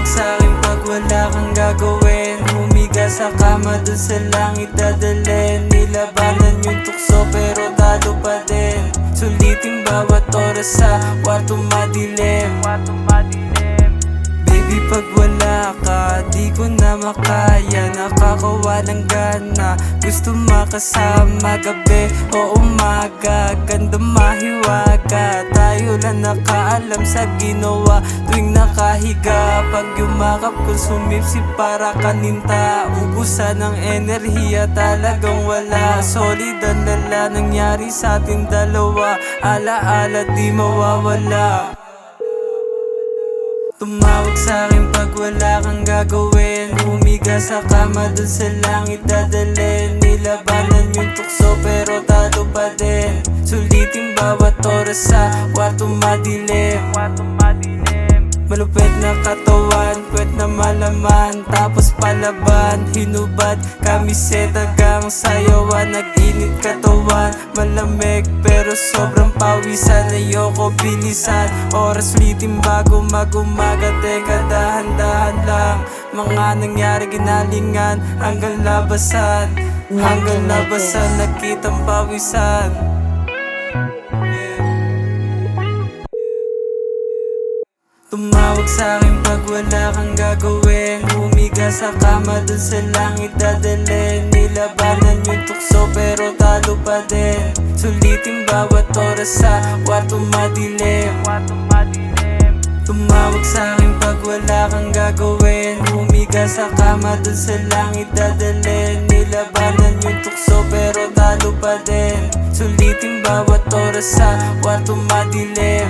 Tumawag sa'kin pag wala kang gagawin. Humiga sa kama dun sa langit dadalhin. Nilabanan yung tukso pero talo pa din. Sulitin bawat oras sa kwartong madilim. Baby pag wala ka, di ko na makaya. Nakakawalang gana, gusto makasama gabi o umaga. Ganda mahiwaga, tayo lang nakaalam sa ginawa tuwing nakahiga. Pag yumakap ko sumipsip para kaninta, ubusan ng enerhiya talagang wala. Solid ang lala nangyari sa ating dalawa, alaala di mawawala. Tumawag sa'kin pag wala kang gagawin. Humiga sa kama dun sa langit dadalhin. Nilabanan yung tukso pero talo pa din. Sulitin bawat oras sa kwartong madilim. Malupit na katawan, puwet na malaman, tapos palaban. Hinubad, kamiseta gang sayawan. Nag-init katawan, malamig pero sobrang pawisan. Ayoko bilisan, oras ulitin bago mag-umaga. Teka dahan-dahan lang, mga nangyari ginalingan. Hanggang labasan, nakitang pawisan. Tumawag sa'kin pag wala kang gagawin. Humiga sa kama dun sa langit dadalhin. Nilabanan yung tukso pero talo pa din. Sulitin bawat oras sa kwartong madilim. Tumawag sa'kin pag wala kang gagawin. Humiga sa kama dun sa langit dadalhin. Nilabanan yung tukso pero talo pa din. Sulitin bawat oras sa kwartong madilim.